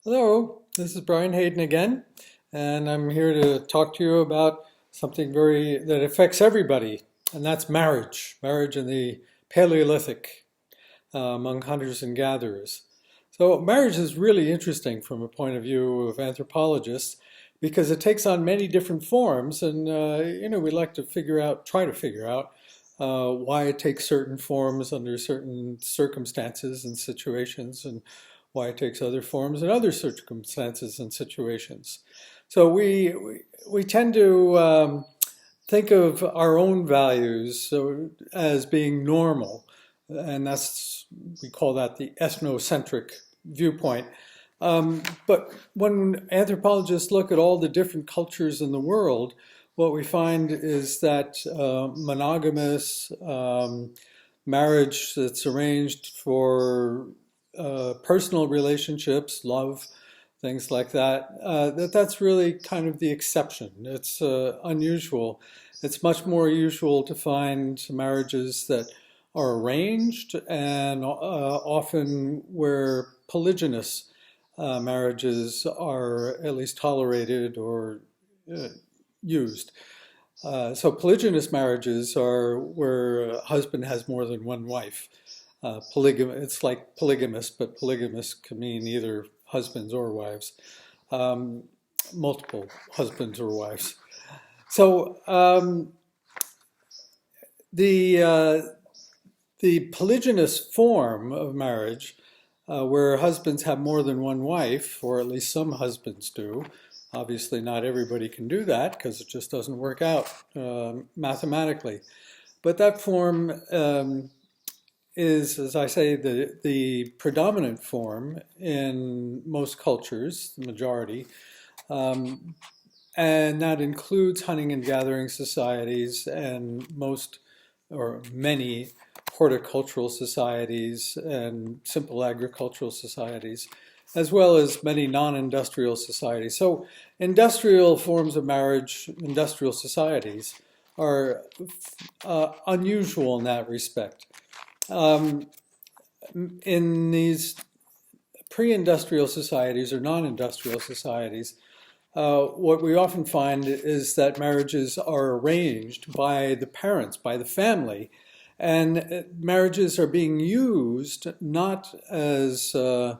Hello, this is Brian Hayden again, and I'm here to talk to you about something that affects everybody, and that's marriage. Marriage in the Paleolithic among hunters and gatherers. So marriage is really interesting from a point of view of anthropologists because it takes on many different forms, and we like to try to figure out why it takes certain forms under certain circumstances and situations, and why it takes other forms in other circumstances and situations. So we tend to think of our own values as being normal, and we call that the ethnocentric viewpoint. But when anthropologists look at all the different cultures in the world, what we find is that monogamous marriage that's arranged for personal relationships, love, things like that, that's really kind of the exception. It's unusual. It's much more usual to find marriages that are arranged and often where polygynous marriages are at least tolerated or uh, used. So polygynous marriages are where a husband has more than one wife. It's like polygamous, but polygamous can mean either husbands or wives, um, multiple husbands or wives. So the uh, the polygynous form of marriage, where husbands have more than one wife, or at least some husbands do. Obviously, not everybody can do that because it just doesn't work out mathematically. But that form is, as I say, the predominant form in most cultures, the majority, um, and that includes hunting and gathering societies and most or many horticultural societies and simple agricultural societies, as well as many non-industrial societies. So industrial forms of marriage, industrial societies, are unusual in that respect. Um, in these pre-industrial societies or non-industrial societies, what we often find is that marriages are arranged by the parents, by the family, and marriages are being used not as a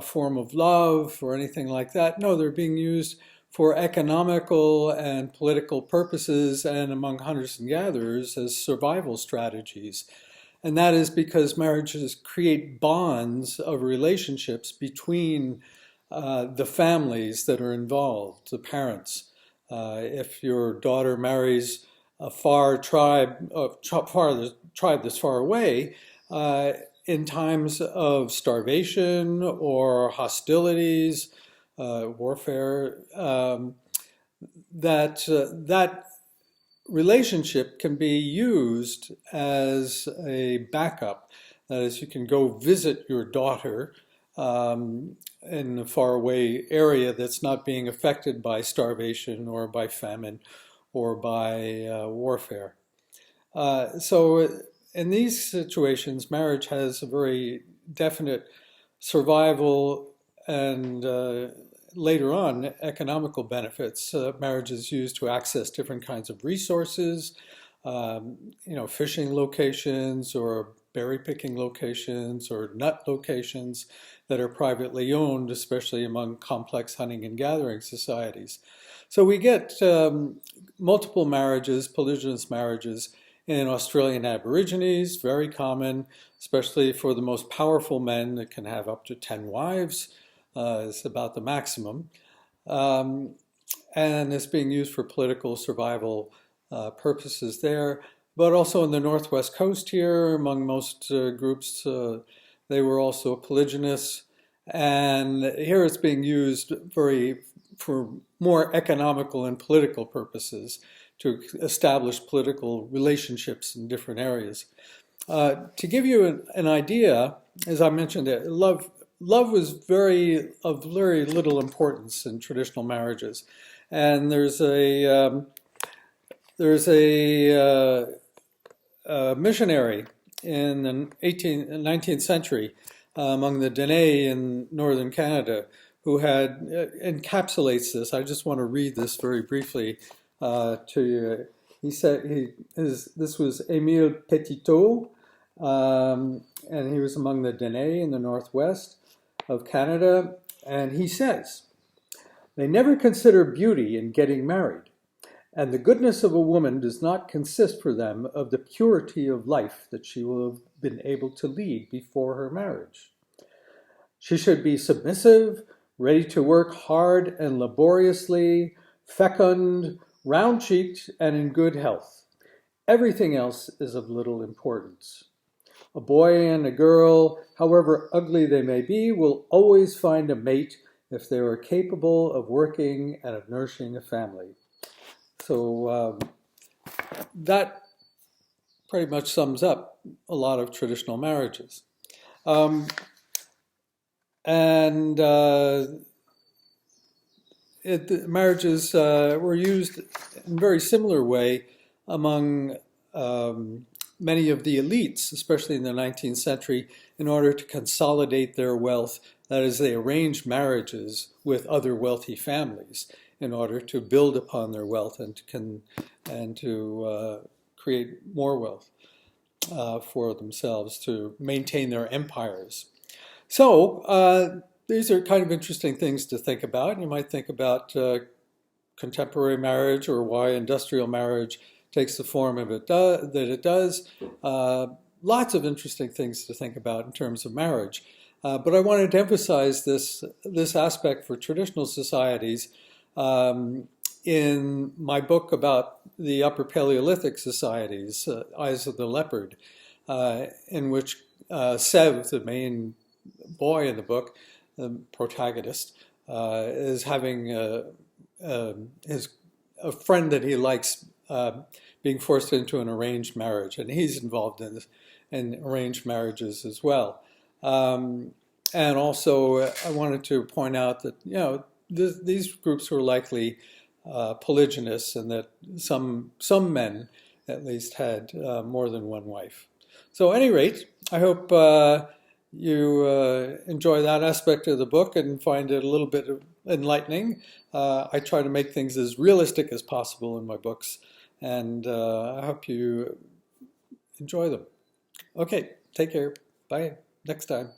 form of love or anything like that. No, they're being used for economical and political purposes, and among hunters and gatherers as survival strategies. And that is because marriages create bonds of relationships between the families that are involved, the parents. If your daughter marries a the tribe that's far away, in times of starvation or hostilities, warfare, that relationship can be used as a backup. That is, you can go visit your daughter in a faraway area that's not being affected by starvation or by famine or by warfare. So in these situations, marriage has a very definite survival and later on economical benefits. Marriage is used to access different kinds of resources, fishing locations or berry picking locations or nut locations that are privately owned, especially among complex hunting and gathering societies. So we get multiple marriages, polygynous marriages, in Australian Aborigines, very common, especially for the most powerful men that can have up to 10 wives, is about the maximum. Um, and it's being used for political survival purposes there. But also in the Northwest Coast here, among most groups, they were also polygynous. And here it's being used for more economical and political purposes to establish political relationships in different areas. To give you an idea, as I mentioned, love was of very little importance in traditional marriages, and there's a missionary in the 19th century among the Dene in northern Canada, who had encapsulates this. I just want to read this very briefly to you. He said this was Émile Petitot, and he was among the Dene in the northwest of Canada. And he says, they never consider beauty in getting married, and the goodness of a woman does not consist for them of the purity of life that she will have been able to lead before her marriage. She should be submissive, ready to work hard and laboriously, fecund, round-cheeked, and in good health. Everything else is of little importance. A boy and a girl, however ugly they may be, will always find a mate if they are capable of working and of nourishing a family. So that pretty much sums up a lot of traditional marriages. Marriages were used in a very similar way among many of the elites, especially in the 19th century, in order to consolidate their wealth. That is, they arranged marriages with other wealthy families in order to build upon their wealth and to create more wealth for themselves, to maintain their empires. So these are kind of interesting things to think about. You might think about contemporary marriage, or why industrial marriage takes the form of that it does. Lots of interesting things to think about in terms of marriage. But I wanted to emphasize this aspect for traditional societies in my book about the Upper Paleolithic societies, Eyes of the Leopard, in which Sev, the main boy in the book, the protagonist, is having a friend that he likes being forced into an arranged marriage, and he's involved in arranged marriages as well. And also, I wanted to point out that these groups were likely polygynous, and that some men at least had more than one wife. So, at any rate, I hope you enjoy that aspect of the book and find it a little bit enlightening. I try to make things as realistic as possible in my books, and I hope you enjoy them. Okay, take care. Bye. Next time.